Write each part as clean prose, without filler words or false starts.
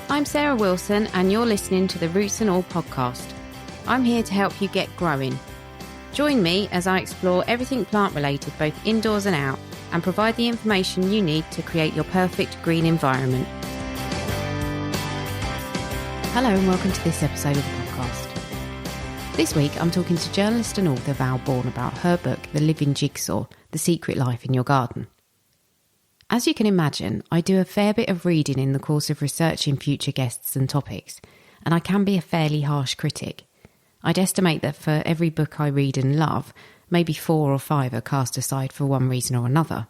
I'm Sarah Wilson and you're listening to the Roots and All podcast. I'm here to help you get growing. Join me as I explore everything plant related both indoors and out and provide the information you need to create your perfect green environment. Hello and welcome to this episode of the podcast. This week I'm talking to journalist and author Val Bourne about her book The Living Jigsaw, The Secret Life in Your Garden. As you can imagine, I do a fair bit of reading in the course of researching future guests and topics, and I can be a fairly harsh critic. I'd estimate that for every book I read and love, maybe 4 or 5 are cast aside for one reason or another.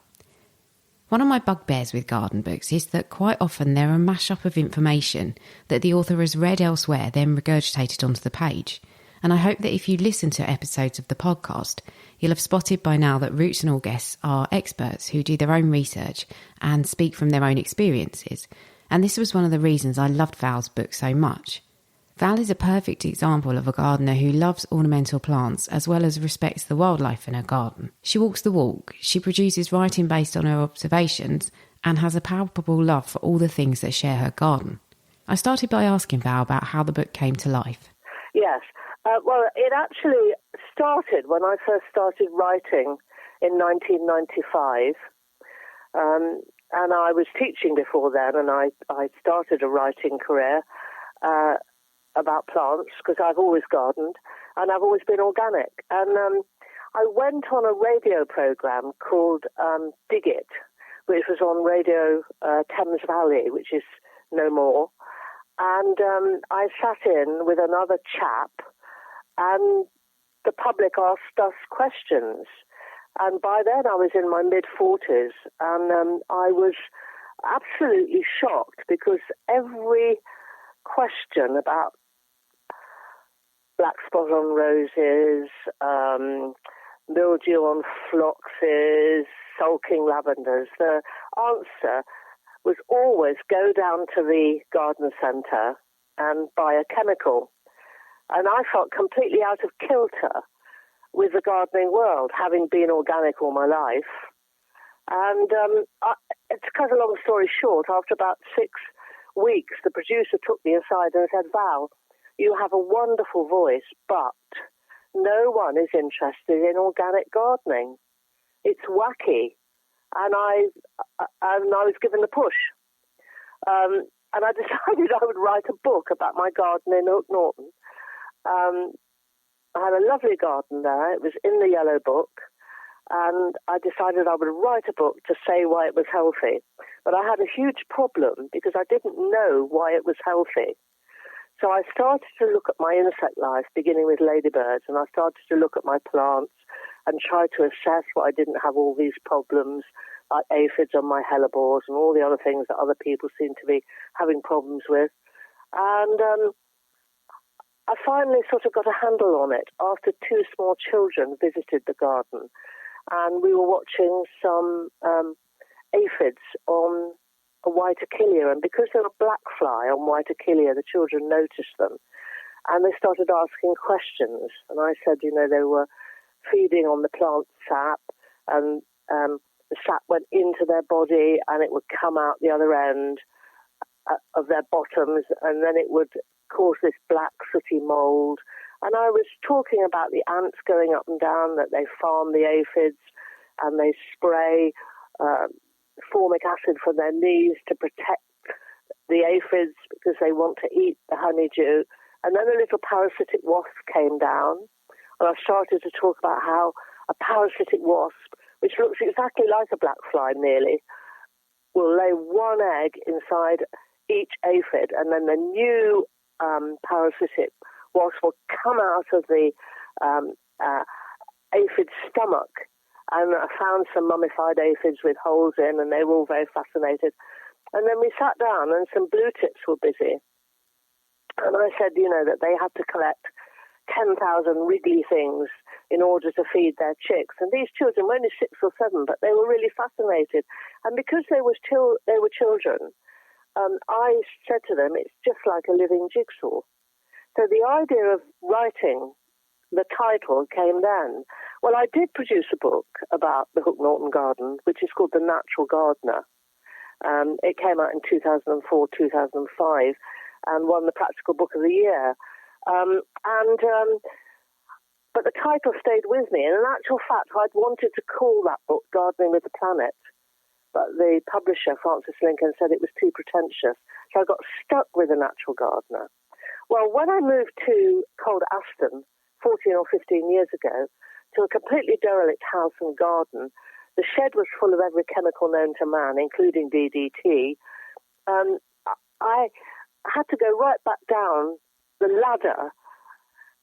One of my bugbears with garden books is that quite often they're a mash-up of information that the author has read elsewhere, then regurgitated onto the page. And I hope that if you listen to episodes of the podcast, you'll have spotted by now that Roots and All guests are experts who do their own research and speak from their own experiences. And this was one of the reasons I loved Val's book so much. Val is a perfect example of a gardener who loves ornamental plants as well as respects the wildlife in her garden. She walks the walk, she produces writing based on her observations, and has a palpable love for all the things that share her garden. I started by asking Val about how the book came to life. Yes. Well, it actually started when I first started writing in 1995, and I was teaching before then, and I started a writing career about plants because I've always gardened and I've always been organic. And I went on a radio program called Dig It, which was on Radio Thames Valley, which is no more. And I sat in with another chap, and the public asked us questions. And by then I was in my mid-40s, and I was absolutely shocked because every question about black spot on roses, mildew on phloxes, sulking lavenders, the answer was always go down to the garden centre and buy a chemical. And I felt completely out of kilter with the gardening world, having been organic all my life. And to cut a long story short, after about 6 weeks, the producer took me aside and said, Val, you have a wonderful voice, but no one is interested in organic gardening. It's wacky. And I was given the push. And I decided I would write a book about my garden in Hook Norton. I had a lovely garden there. It was in the Yellow Book, and I decided I would write a book to say why it was healthy. But I had a huge problem because I didn't know why it was healthy. So I started to look at my insect life, beginning with ladybirds, and I started to look at my plants and try to assess why I didn't have all these problems, like aphids on my hellebores and all the other things that other people seem to be having problems with. And I finally sort of got a handle on it after 2 small children visited the garden, and we were watching some aphids on a white achillea, and because there were black fly on white achillea, the children noticed them, and they started asking questions. And I said, they were feeding on the plant sap, and the sap went into their body, and it would come out the other end of their bottoms, and then it would cause this black sooty mould. And I was talking about the ants going up and down, that they farm the aphids and they spray formic acid from their knees to protect the aphids because they want to eat the honeydew. And then a little parasitic wasp came down, and I started to talk about how a parasitic wasp, which looks exactly like a black fly nearly, will lay 1 egg inside each aphid, and then the new parasitic wasp will come out of the aphid's stomach. And I found some mummified aphids with holes in, and they were all very fascinated. And then we sat down, and some blue tips were busy. And I said, that they had to collect 10,000 wriggly things in order to feed their chicks. And these children were only 6 or 7, but they were really fascinated. And because they were children, I said to them, it's just like a living jigsaw. So the idea of writing the title came then. Well, I did produce a book about the Hook Norton garden, which is called The Natural Gardener. It came out in 2004, 2005, and won the Practical Book of the Year. But the title stayed with me. And in actual fact, I'd wanted to call that book Gardening with the Planet, but the publisher, Francis Lincoln, said it was too pretentious. So I got stuck with A Natural Gardener. Well, when I moved to Cold Aston 14 or 15 years ago, to a completely derelict house and garden, the shed was full of every chemical known to man, including DDT. I had to go right back down the ladder,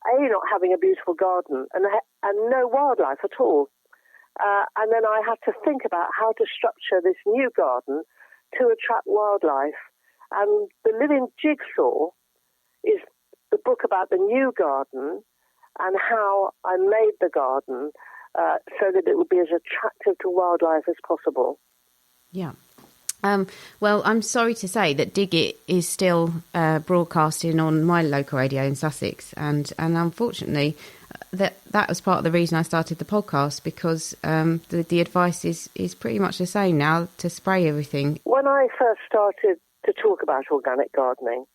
not having a beautiful garden and no wildlife at all. And then I had to think about how to structure this new garden to attract wildlife. And The Living Jigsaw is the book about the new garden and how I made the garden so that it would be as attractive to wildlife as possible. Yeah. Well, I'm sorry to say that Dig It is still broadcasting on my local radio in Sussex, and unfortunately, that was part of the reason I started the podcast, because the advice is pretty much the same now, to spray everything. When I first started to talk about organic gardening,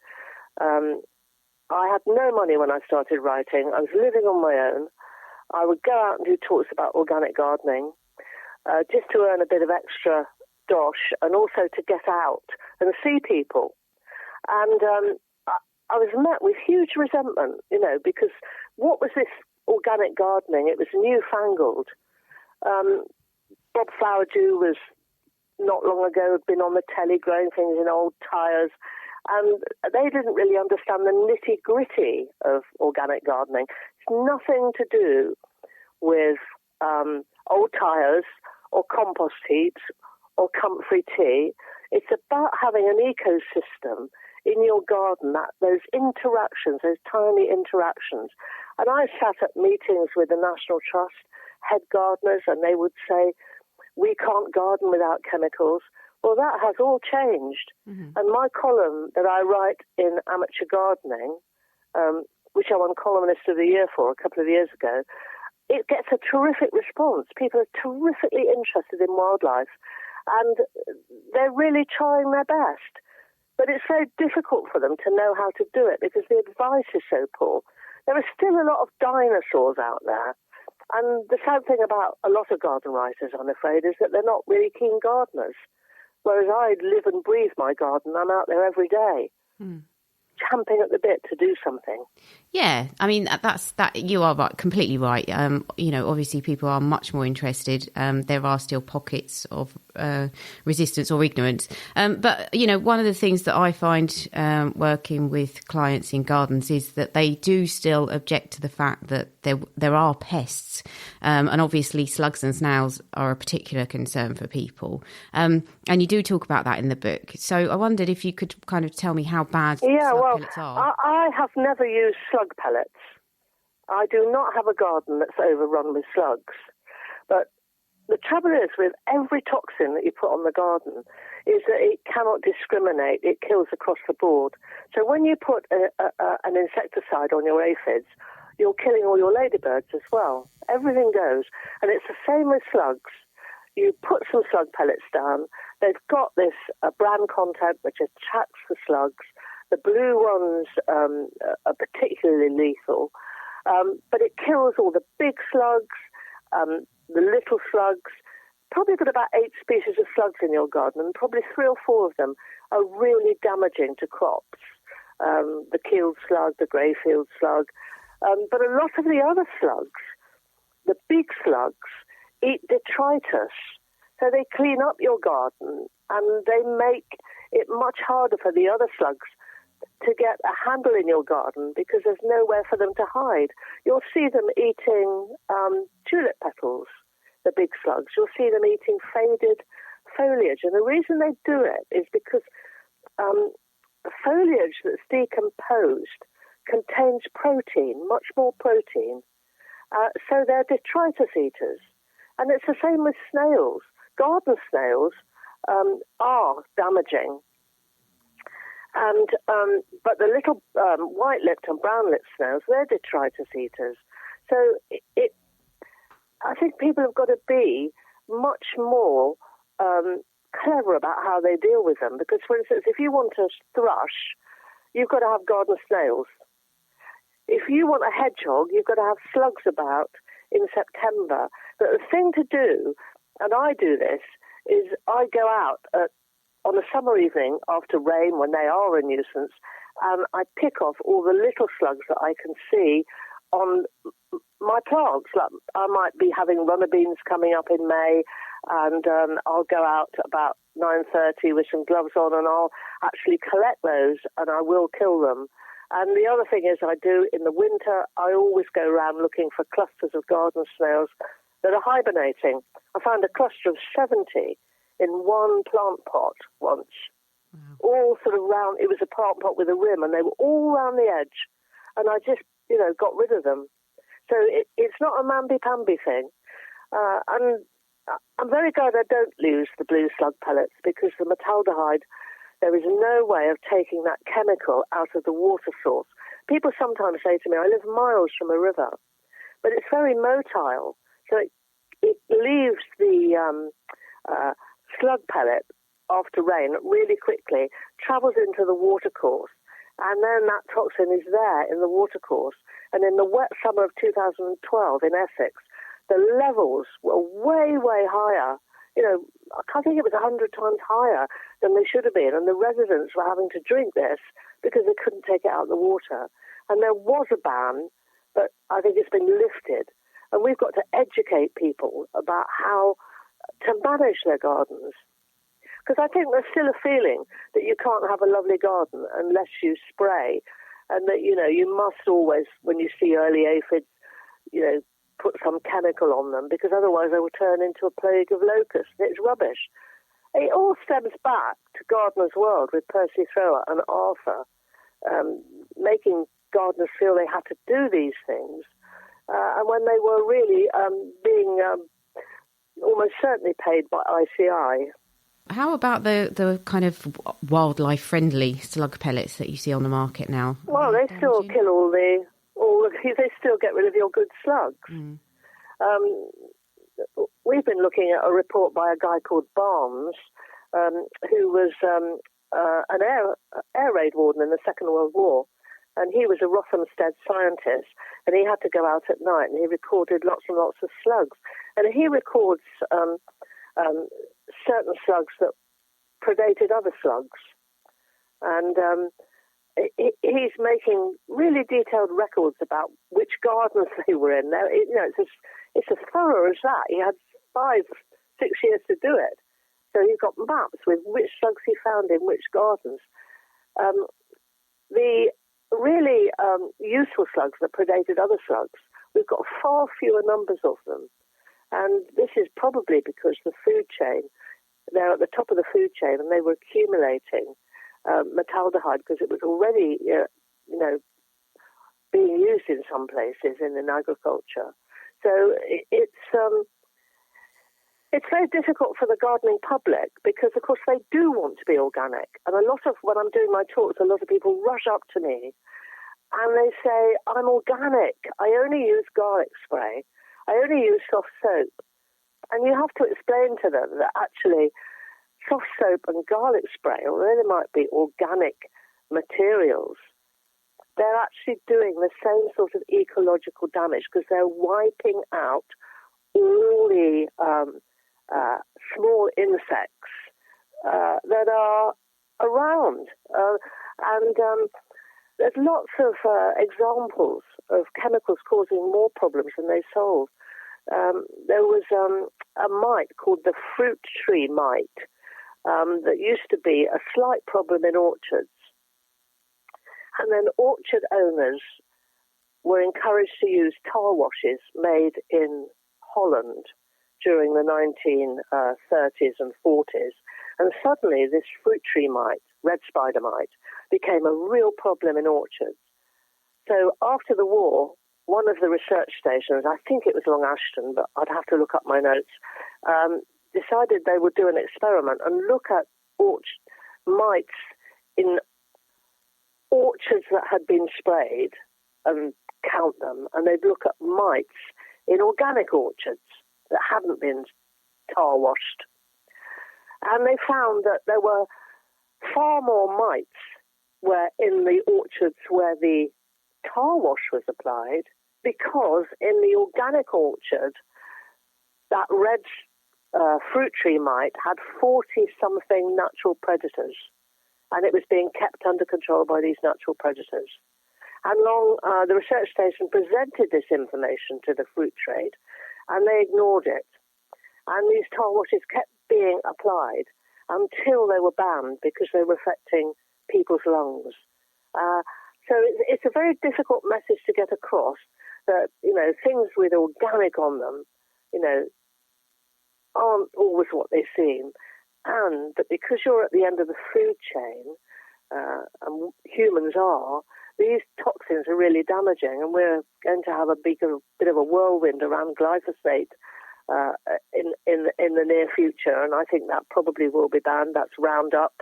I had no money when I started writing. I was living on my own. I would go out and do talks about organic gardening just to earn a bit of extra dosh, and also to get out and see people. And I was met with huge resentment, because what was this organic gardening? It was newfangled. Bob Flowerdew was not long ago had been on the telly growing things in old tyres, and they didn't really understand the nitty-gritty of organic gardening. It's nothing to do with old tyres or compost heaps or comfrey tea. It's about having an ecosystem in your garden, those interactions, those tiny interactions. And I sat at meetings with the National Trust head gardeners, and they would say, we can't garden without chemicals. Well, that has all changed. Mm-hmm. And my column that I write in Amateur Gardening, which I won Columnist of the Year for a couple of years ago, it gets a terrific response. People are terrifically interested in wildlife, and they're really trying their best. But it's very difficult for them to know how to do it because the advice is so poor. There are still a lot of dinosaurs out there. And the sad thing about a lot of garden writers, I'm afraid, is that they're not really keen gardeners. Whereas I live and breathe my garden. I'm out there every day, champing at the bit to do something. Yeah, I mean, that. You are right, completely right. Obviously people are much more interested. There are still pockets of resistance or ignorance. But, one of the things that I find working with clients in gardens is that they do still object to the fact that there are pests. And obviously slugs and snails are a particular concern for people. And you do talk about that in the book. So I wondered if you could kind of tell me how bad slug pellets are. I have never used slug pellets. I do not have a garden that's overrun with slugs. But the trouble is with every toxin that you put on the garden is that it cannot discriminate. It kills across the board. So when you put an insecticide on your aphids, you're killing all your ladybirds as well. Everything goes. And it's the same with slugs. You put some slug pellets down. They've got this bran content which attracts the slugs. The blue ones are particularly lethal. But it kills all the big slugs, the little slugs. Probably got about 8 species of slugs in your garden, and probably 3 or 4 of them are really damaging to crops. The keeled slug, the grey-field slug. But a lot of the other slugs, the big slugs, eat detritus. So they clean up your garden, and they make it much harder for the other slugs to get a handle in your garden because there's nowhere for them to hide. You'll see them eating tulip petals, the big slugs. You'll see them eating faded foliage. And the reason they do it is because foliage that's decomposed contains protein, much more protein. So they're detritus eaters. And it's the same with snails. Garden snails are damaging. And but the little white-lipped and brown-lipped snails, they're detritus eaters. So I think people have got to be much more clever about how they deal with them. Because, for instance, if you want a thrush, you've got to have garden snails. If you want a hedgehog, you've got to have slugs about in September. But the thing to do, and I do this, is I go out on a summer evening after rain when they are a nuisance, and I pick off all the little slugs that I can see on my plants. Like I might be having runner beans coming up in May, and I'll go out about 9:30 with some gloves on, and I'll actually collect those, and I will kill them. And the other thing is I do in the winter, I always go around looking for clusters of garden snails that are hibernating. I found a cluster of 70 in one plant pot once. Wow. All sort of round. It was a plant pot with a rim, and they were all round the edge. And I just, got rid of them. So it's not a mamby-pamby thing. And I'm very glad I don't use the blue slug pellets, because the metaldehyde, there is no way of taking that chemical out of the water source. People sometimes say to me, I live miles from a river, but it's very motile. So it leaves the slug pellet after rain really quickly, travels into the watercourse, and then that toxin is there in the watercourse. And in the wet summer of 2012 in Essex, the levels were way, way higher. I think it was 100 times higher than they should have been, and the residents were having to drink this because they couldn't take it out of the water. And there was a ban, but I think it's been lifted. And we've got to educate people about how to manage their gardens. Because I think there's still a feeling that you can't have a lovely garden unless you spray, and that, you must always, when you see early aphids, put some chemical on them, because otherwise they will turn into a plague of locusts. It's rubbish. It all stems back to Gardener's World with Percy Thrower and Arthur, making gardeners feel they had to do these things, and when they were really being almost certainly paid by ICI. How about the kind of wildlife-friendly slug pellets that you see on the market now? Well, they still kill they still get rid of your good slugs. Mm. We've been looking at a report by a guy called Barnes, who was an air raid warden in the Second World War, and he was a Rothamsted scientist, and he had to go out at night, and he recorded lots and lots of slugs. And he records certain slugs that predated other slugs. And he's making really detailed records about which gardens they were in. Now, it's as thorough as that. He had 5-6 years to do it. So he's got maps with which slugs he found in which gardens. The really useful slugs that predated other slugs, we've got far fewer numbers of them. And this is probably because the food chain, they're at the top of the food chain, and they were accumulating metaldehyde because it was already, being used in some places in agriculture. So it's very difficult for the gardening public because, of course, they do want to be organic. And when I'm doing my talks, a lot of people rush up to me and they say, I'm organic. I only use garlic spray. I only use soft soap. And you have to explain to them that actually soft soap and garlic spray, although they might be organic materials, they're actually doing the same sort of ecological damage because they're wiping out all the small insects that are around. And there's lots of examples of chemicals causing more problems than they solve. There was a mite called the fruit tree mite that used to be a slight problem in orchards. And then orchard owners were encouraged to use tar washes made in Holland during the 1930s and 40s. And suddenly this fruit tree mite, red spider mite, became a real problem in orchards. So after the war, one of the research stations, I think it was Long Ashton, but I'd have to look up my notes, decided they would do an experiment and look at mites in orchards that had been sprayed and count them, and they'd look at mites in organic orchards that hadn't been tar washed. And they found that there were far more mites were in the orchards where the tar wash was applied, because in the organic orchard, that red fruit tree mite had 40-something natural predators, and it was being kept under control by these natural predators. And the research station presented this information to the fruit trade, and they ignored it. And these tar washes kept being applied until they were banned because they were affecting people's lungs. So it's a very difficult message to get across that, things with organic on them, aren't always what they seem. And that because you're at the end of the food chain, and humans are, these toxins are really damaging, and we're going to have a bit of a whirlwind around glyphosate in the near future, and I think that probably will be banned. That's Roundup,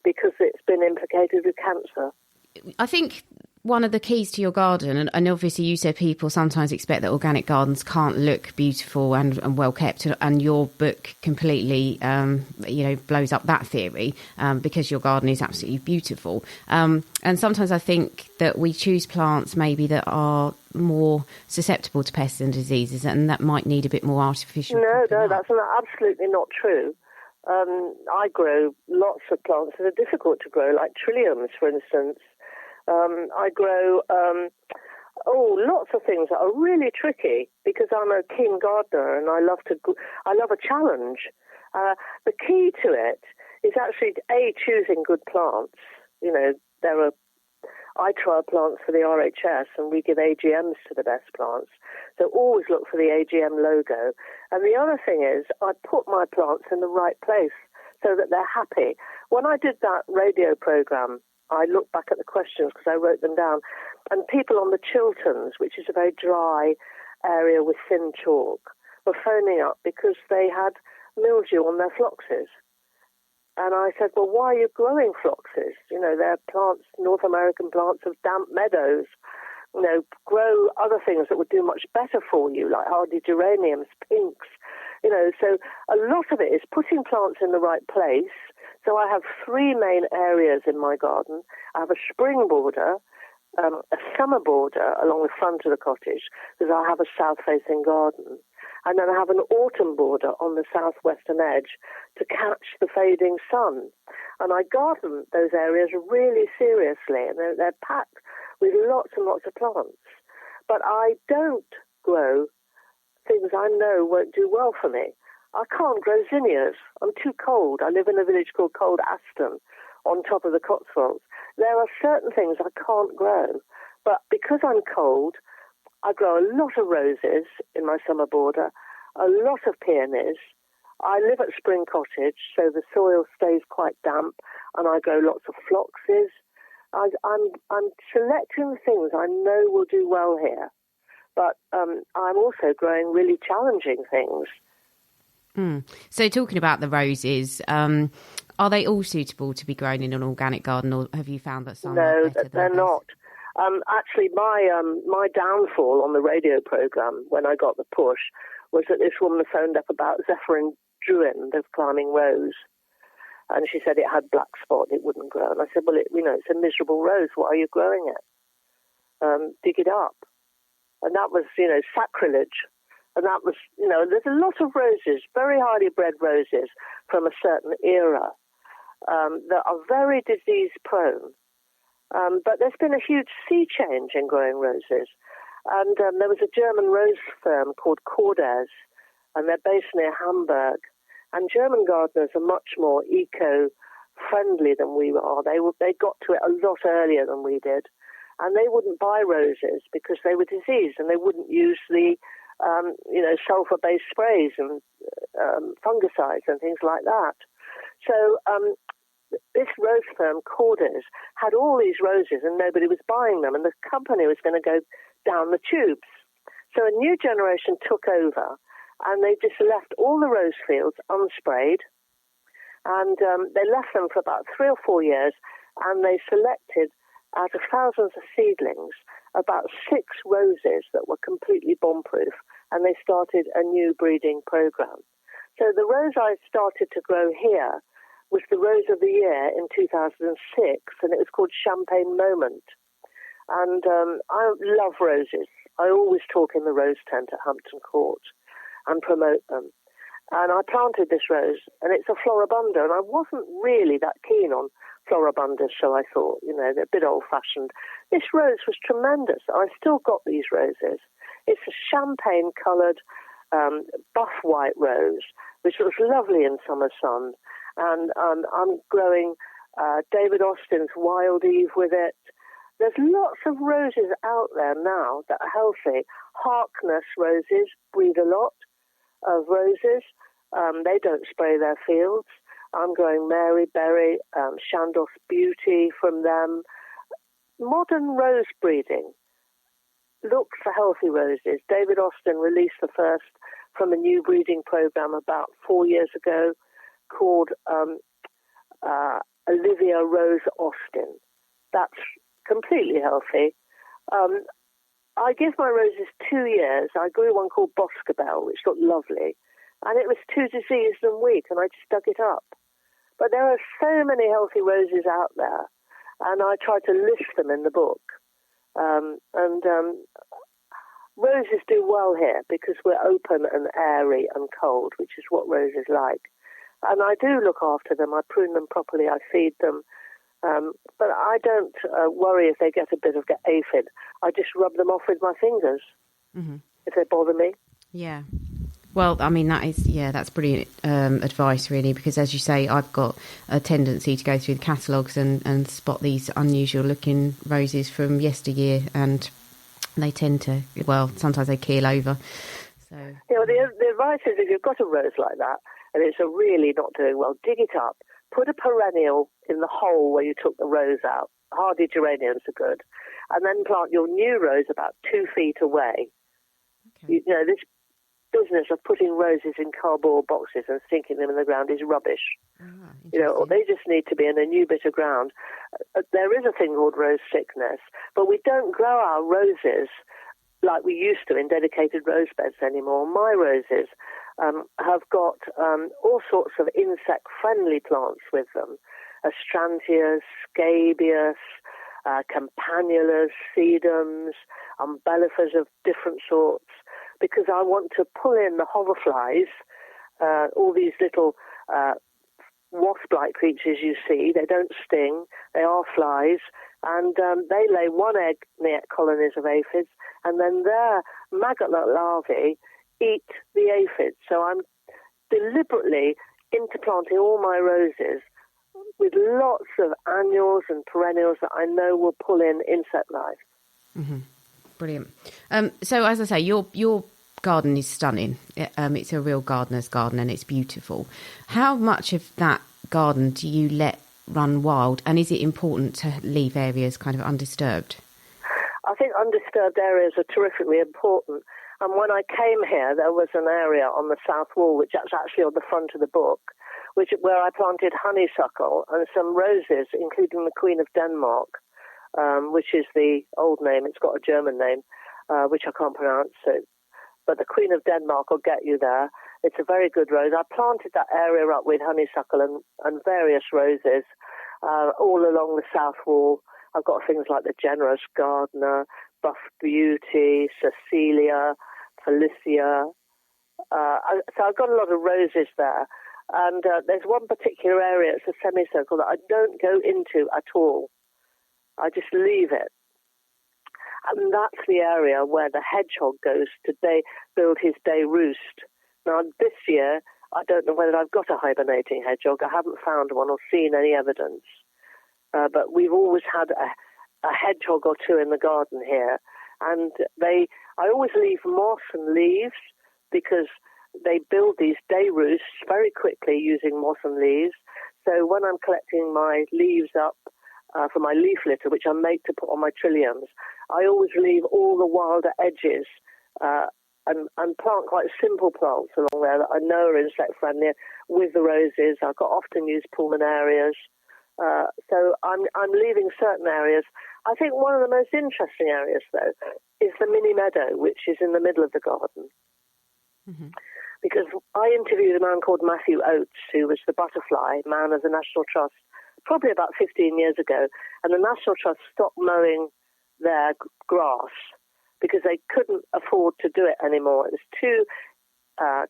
because it's been implicated with cancer. I think one of the keys to your garden, and obviously you said people sometimes expect that organic gardens can't look beautiful and well kept, and your book completely, blows up that theory, because your garden is absolutely beautiful. And sometimes I think that we choose plants maybe that are more susceptible to pests and diseases, and that might need a bit more artificial. No, that's absolutely not true. I grow lots of plants that are difficult to grow, like trilliums, for instance. I grow lots of things that are really tricky because I'm a keen gardener and I love a challenge. The key to it is actually choosing good plants. I trial plants for the RHS and we give AGMs to the best plants. So always look for the AGM logo. And the other thing is I put my plants in the right place so that they're happy. When I did that radio program, I looked back at the questions because I wrote them down. And people on the Chilterns, which is a very dry area with thin chalk, were phoning up because they had mildew on their phloxes. And I said, well, why are you growing phloxes? They're plants, North American plants of damp meadows. Grow other things that would do much better for you, like hardy geraniums, pinks. So a lot of it is putting plants in the right place. So I have 3 main areas in my garden. I have a spring border, a summer border along the front of the cottage, because I have a south-facing garden. And then I have an autumn border on the southwestern edge to catch the fading sun. And I garden those areas really seriously, and they're packed with lots and lots of plants. But I don't grow things I know won't do well for me. I can't grow zinnias. I'm too cold. I live in a village called Cold Aston on top of the Cotswolds. There are certain things I can't grow. But because I'm cold, I grow a lot of roses in my summer border, a lot of peonies. I live at Spring Cottage, so the soil stays quite damp, and I grow lots of phloxes. I'm selecting things I know will do well here, but I'm also growing really challenging things. So talking about the roses, are they all suitable to be grown in an organic garden, or have you found that some are better than they're others? not. Actually, my downfall on the radio program when I got the push was that this woman phoned up about Zephyrin Druin, the climbing rose, and she said it had black spot, it wouldn't grow. And I said, well, it's a miserable rose. Why are you growing it? Dig it up. And that was, sacrilege. And that was, there's a lot of roses, very highly bred roses from a certain era that are very disease prone. But there's been a huge sea change in growing roses. And there was a German rose firm called Cordes, and they're based near Hamburg. And German gardeners are much more eco-friendly than we are. They got to it a lot earlier than we did. And they wouldn't buy roses because they were diseased, and they wouldn't use the sulfur-based sprays and fungicides and things like that. So this rose firm, Cordes, had all these roses and nobody was buying them, and the company was going to go down the tubes. So a new generation took over, and they just left all the rose fields unsprayed, and they left them for about 3 or 4 years, and they selected out of thousands of seedlings about 6 roses that were completely bomb-proof, and they started a new breeding program. So the rose I started to grow here was the Rose of the Year in 2006, and it was called Champagne Moment. And I love roses. I always talk in the rose tent at Hampton Court and promote them. And I planted this rose, and it's a floribunda, and I wasn't really that keen on floribundas, so I thought, they're a bit old-fashioned. This rose was tremendous. I've still got these roses. It's a champagne-coloured buff white rose, which looks lovely in summer sun. And I'm growing David Austin's Wild Eve with it. There's lots of roses out there now that are healthy. Harkness roses breed a lot of roses. They don't spray their fields. I'm growing Mary Berry, Chandos Beauty from them. Modern rose breeding. Look for healthy roses. David Austin released the first from a new breeding program about 4 years ago called Olivia Rose Austin. That's completely healthy. I give my roses 2 years. I grew one called Boscobel, which looked lovely, and it was too diseased and weak, and I just dug it up. But there are so many healthy roses out there, and I try to list them in the book. Roses do well here because we're open and airy and cold, which is what roses like. And I do look after them. I prune them properly. I feed them. But I don't worry if they get a bit of aphid. I just rub them off with my fingers if they bother me. Yeah. Well, I mean, that's brilliant advice, really, because as you say, I've got a tendency to go through the catalogues and spot these unusual looking roses from yesteryear, and they tend to, sometimes they keel over. So the advice is if you've got a rose like that and it's really not doing well, dig it up. Put a perennial in the hole where you took the rose out. Hardy geraniums are good. And then plant your new rose about 2 feet away. Okay. This business of putting roses in cardboard boxes and sinking them in the ground is rubbish. They just need to be in a new bit of ground. There is a thing called rose sickness, but we don't grow our roses like we used to in dedicated rose beds anymore. My roses have got all sorts of insect-friendly plants with them. Astrantias, scabious, campanulas, sedums, umbellifers of different sorts, because I want to pull in the hoverflies, all these little wasp-like creatures you see. They don't sting, they are flies, and they lay one egg near colonies of aphids, and then their maggot-like larvae eat the aphids. So I'm deliberately interplanting all my roses with lots of annuals and perennials that I know will pull in insect life. Mm-hmm. Brilliant. So as I say, your garden is stunning. It's a real gardener's garden and it's beautiful. How much of that garden do you let run wild, and is it important to leave areas kind of undisturbed? I think undisturbed areas are terrifically important. And when I came here, there was an area on the south wall, which is actually on the front of the book, where I planted honeysuckle and some roses, including the Queen of Denmark, which is the old name. It's got a German name, which I can't pronounce. But the Queen of Denmark will get you there. It's a very good rose. I planted that area up with honeysuckle and various roses all along the south wall. I've got things like the Generous Gardener, Buff Beauty, Cecilia, Felicia. So I've got a lot of roses there. And there's one particular area, it's a semicircle, that I don't go into at all. I just leave it. And that's the area where the hedgehog goes to build his day roost. Now, this year, I don't know whether I've got a hibernating hedgehog. I haven't found one or seen any evidence. But we've always had a hedgehog or two in the garden here. And I always leave moss and leaves because they build these day roosts very quickly using moss and leaves. So when I'm collecting my leaves up for my leaf litter, which I make to put on my trilliums, I always leave all the wilder edges and plant quite simple plants along there that I know are insect-friendly with the roses. I've got often used pulmonarias. So I'm leaving certain areas. I think one of the most interesting areas, though, is the mini meadow, which is in the middle of the garden. Mm-hmm. because I interviewed a man called Matthew Oates, who was the butterfly man of the National Trust, probably about 15 years ago, and the National Trust stopped mowing their grass because they couldn't afford to do it anymore. It was too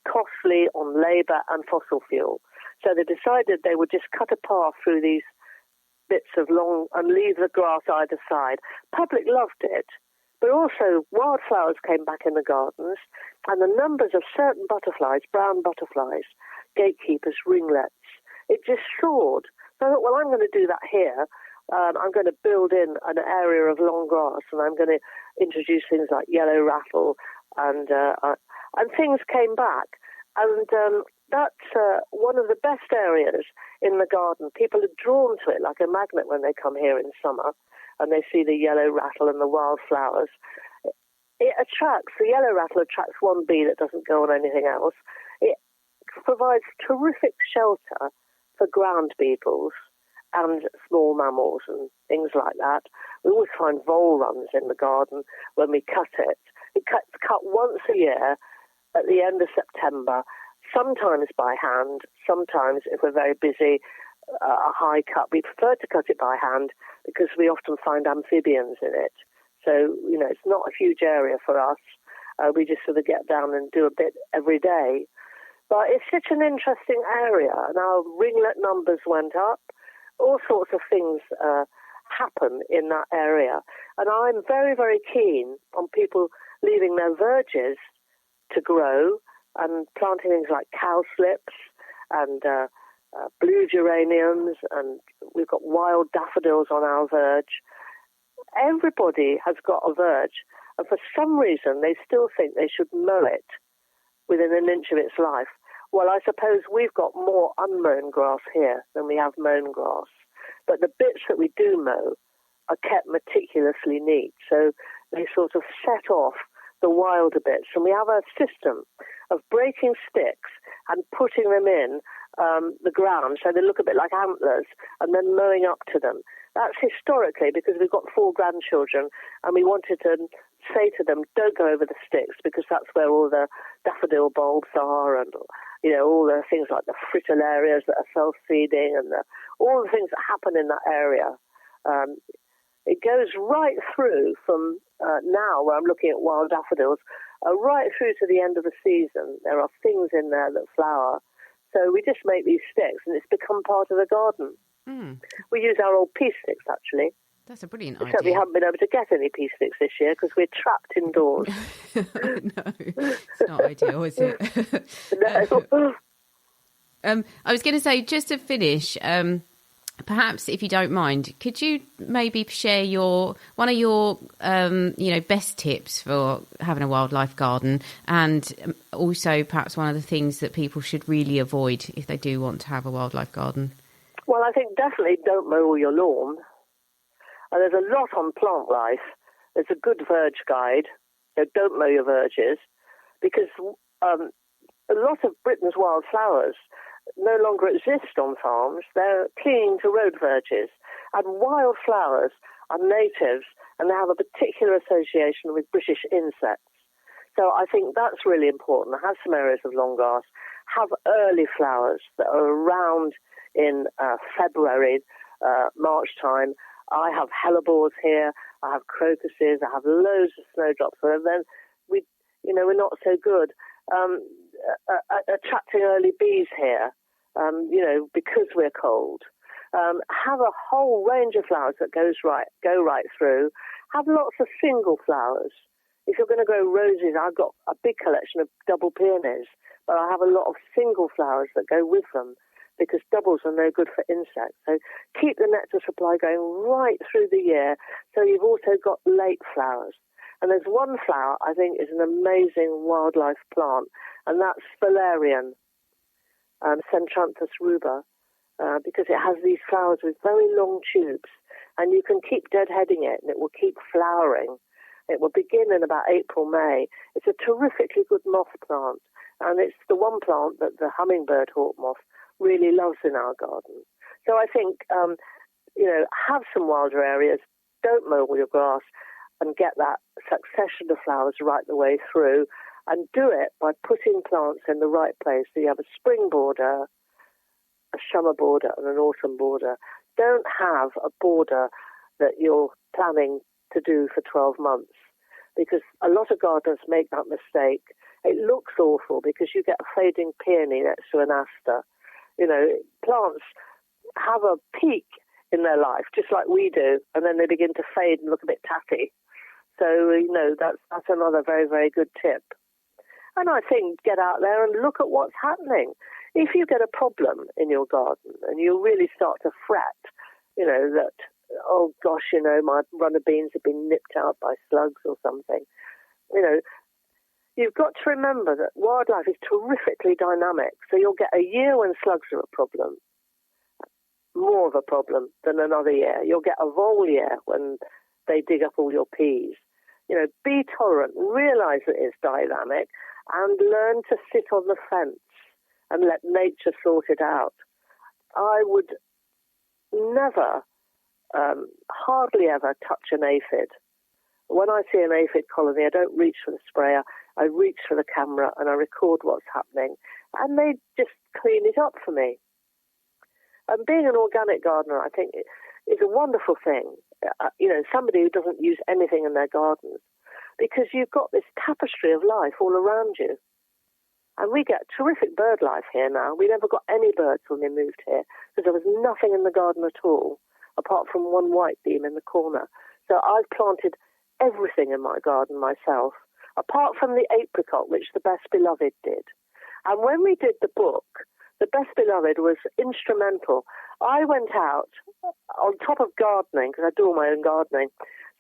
costly on labour and fossil fuel. So they decided they would just cut a path through these bits of long and leave the grass either side. Public loved it, but also wildflowers came back in the gardens, and the numbers of certain butterflies, brown butterflies, gatekeepers, ringlets, it just soared. So I thought, well, I'm going to do that here. I'm going to build in an area of long grass, and I'm going to introduce things like yellow rattle, and things came back. And that's one of the best areas in the garden. People are drawn to it like a magnet when they come here in summer and they see the yellow rattle and the wildflowers. The yellow rattle attracts one bee that doesn't go on anything else. It provides terrific shelter for ground beetles and small mammals and things like that. We always find vole runs in the garden when we cut it. It's cut once a year at the end of September, sometimes by hand, sometimes, if we're very busy, a high cut. We prefer to cut it by hand because we often find amphibians in it. So, it's not a huge area for us. We just sort of get down and do a bit every day. But it's such an interesting area, and our ringlet numbers went up. All sorts of things happen in that area. And I'm very, very keen on people leaving their verges to grow and planting things like cowslips and blue geraniums, and we've got wild daffodils on our verge. Everybody has got a verge, and for some reason they still think they should mow it within an inch of its life. Well, I suppose we've got more unmown grass here than we have mown grass, but the bits that we do mow are kept meticulously neat, so they sort of set off the wilder bits, and we have a system of breaking sticks and putting them in the ground so they look a bit like antlers, and then mowing up to them. That's historically because we've got 4 grandchildren, and we wanted to say to them, don't go over the sticks, because that's where all the daffodil bulbs are, and all the things like the fritillarias that are self-feeding, and all the things that happen in that area. It goes right through from now, where I'm looking at wild daffodils, right through to the end of the season. There are things in there that flower. So we just make these sticks, and it's become part of the garden. Mm. We use our old pea sticks, actually. That's a brilliant idea. Except we haven't been able to get any pea sticks this year because we're trapped indoors. No, it's not ideal, is it? No. I was going to say, just to finish, perhaps if you don't mind, could you maybe share one of your best tips for having a wildlife garden, and also perhaps one of the things that people should really avoid if they do want to have a wildlife garden? Well, I think definitely don't mow all your lawn. There's a lot on plant life. There's a good verge guide, so don't mow your verges, because a lot of Britain's wildflowers no longer exist on farms. They're clinging to road verges. And wildflowers are natives, and they have a particular association with British insects. So I think that's really important. Have some areas of long grass. Have early flowers that are around in February, March time. I have hellebores here. I have crocuses. I have loads of snowdrops. And then we're not so good attracting early bees here. Because we're cold. Have a whole range of flowers that go right through. Have lots of single flowers. If you're going to grow roses, I've got a big collection of double peonies, but I have a lot of single flowers that go with them because doubles are no good for insects. So keep the nectar supply going right through the year. So you've also got late flowers. And there's one flower I think is an amazing wildlife plant, and that's valerian. Centranthus ruber, because it has these flowers with very long tubes, and you can keep deadheading it, and it will keep flowering. It will begin in about April, May. It's a terrifically good moth plant, and it's the one plant that the hummingbird hawk moth really loves in our garden. So I think, have some wilder areas, don't mow all your grass, and get that succession of flowers right the way through. And do it by putting plants in the right place. So you have a spring border, a summer border, and an autumn border. Don't have a border that you're planning to do for 12 months, because a lot of gardeners make that mistake. It looks awful because you get a fading peony next to an aster. You know, plants have a peak in their life, just like we do, and then they begin to fade and look a bit tatty. So, you know, that's another very, very good tip. And I think get out there and look at what's happening. If you get a problem in your garden and you really start to fret, you know, that, oh gosh, you know, my runner beans have been nipped out by slugs or something, you know, you've got to remember that wildlife is terrifically dynamic. So you'll get a year when slugs are a problem, more of a problem than another year. You'll get a vole year when they dig up all your peas. You know, be tolerant, realize that it's dynamic, and learn to sit on the fence and let nature sort it out. I would never, hardly ever touch an aphid. When I see an aphid colony, I don't reach for the sprayer, I reach for the camera and I record what's happening, and they just clean it up for me. And being an organic gardener, I think, is a wonderful thing. You know, somebody who doesn't use anything in their gardens, because you've got this tapestry of life all around you. And we get terrific bird life here now. We never got any birds when we moved here, because there was nothing in the garden at all, apart from one white beam in the corner. So I've planted everything in my garden myself, apart from the apricot, which the Best Beloved did. And when we did the book, the Best Beloved was instrumental. I went out on top of gardening, because I do all my own gardening,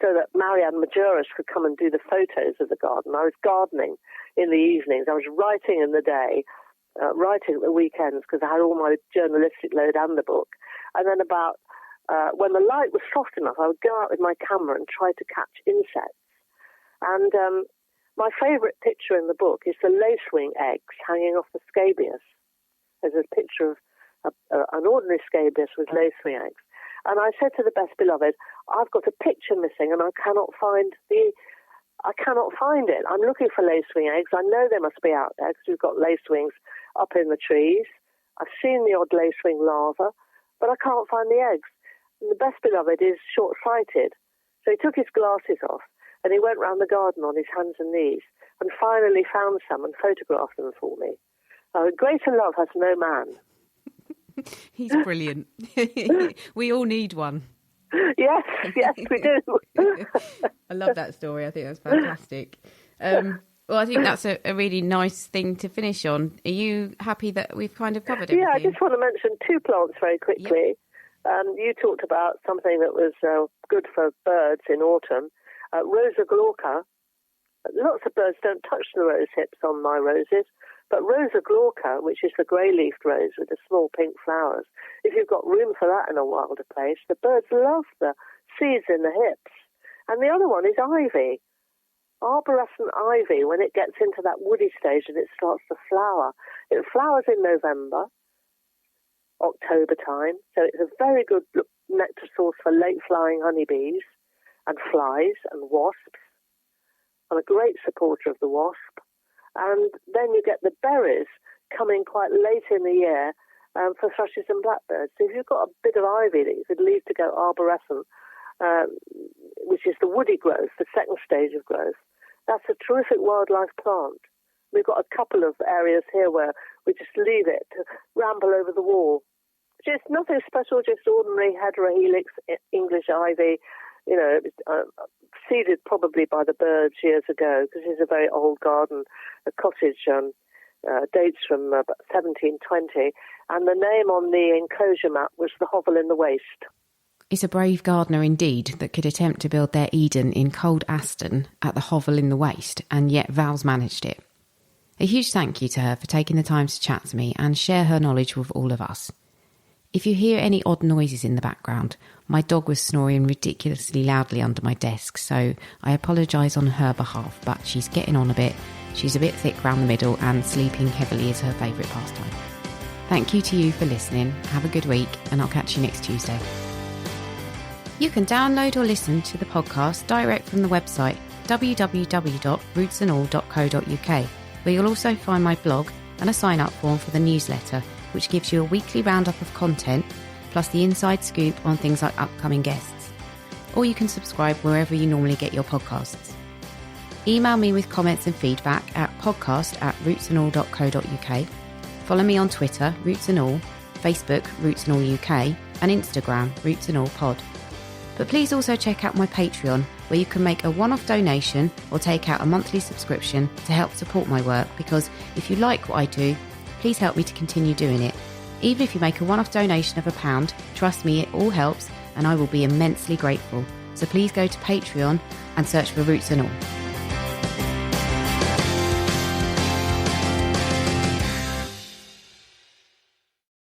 so that Marianne Majoris could come and do the photos of the garden. I was gardening in the evenings. I was writing in the day, writing at the weekends, because I had all my journalistic load and the book. And then about when the light was soft enough, I would go out with my camera and try to catch insects. And my favourite picture in the book is the lacewing eggs hanging off the scabious. There's a picture of an ordinary scabious with lacewing eggs. And I said to the Best Beloved, I've got a picture missing and I cannot find it. I'm looking for lacewing eggs. I know they must be out there because we've got lacewings up in the trees. I've seen the odd lacewing larva, but I can't find the eggs. And the Best Beloved is short-sighted. So he took his glasses off and he went round the garden on his hands and knees and finally found some and photographed them for me. Greater love has no man. He's brilliant. We all need one. Yes, we do. I love that story. I think that's fantastic. Well, I think that's a really nice thing to finish on. Are you happy that we've kind of covered everything? Yeah, I just want to mention two plants very quickly. Yep. You talked about something that was good for birds in autumn. Rosa glauca. Lots of birds don't touch the rose hips on my roses. But Rosa glauca, which is the grey-leafed rose with the small pink flowers, if you've got room for that in a wilder place, the birds love the seeds in the hips. And the other one is ivy. Arborescent ivy, when it gets into that woody stage and it starts to flower. It flowers in November, October time, so it's a very good nectar source for late-flying honeybees and flies and wasps. I'm a great supporter of the wasp. And then you get the berries coming quite late in the year for thrushes and blackbirds. So if you've got a bit of ivy that you could leave to go arborescent, which is the woody growth, the second stage of growth, that's a terrific wildlife plant. We've got a couple of areas here where we just leave it to ramble over the wall. Just nothing special, just ordinary heterohelix English ivy, you know, seeded probably by the birds years ago, because it's a very old garden. The cottage dates from 1720, and the name on the enclosure map was the Hovel in the Waste. It's a brave gardener indeed that could attempt to build their Eden in cold Aston at the Hovel in the Waste, and yet Val's managed it. A huge thank you to her for taking the time to chat to me and share her knowledge with all of us. If you hear any odd noises in the background, my dog was snoring ridiculously loudly under my desk, so I apologise on her behalf, but she's getting on a bit. She's a bit thick round the middle and sleeping heavily is her favourite pastime. Thank you to you for listening. Have a good week and I'll catch you next Tuesday. You can download or listen to the podcast direct from the website www.rootsandall.co.uk. where you'll also find my blog and a sign-up form for the newsletter, which gives you a weekly roundup of content, plus the inside scoop on things like upcoming guests. Or you can subscribe wherever you normally get your podcasts. Email me with comments and feedback at podcast@rootsandall.co.uk. Follow me on Twitter, Roots and All, Facebook, Roots and All UK, and Instagram, Roots and All Pod. But please also check out my Patreon, where you can make a one-off donation or take out a monthly subscription to help support my work, because if you like what I do, please help me to continue doing it. Even if you make a one-off donation of £1, trust me, it all helps and I will be immensely grateful. So please go to Patreon and search for Roots and All.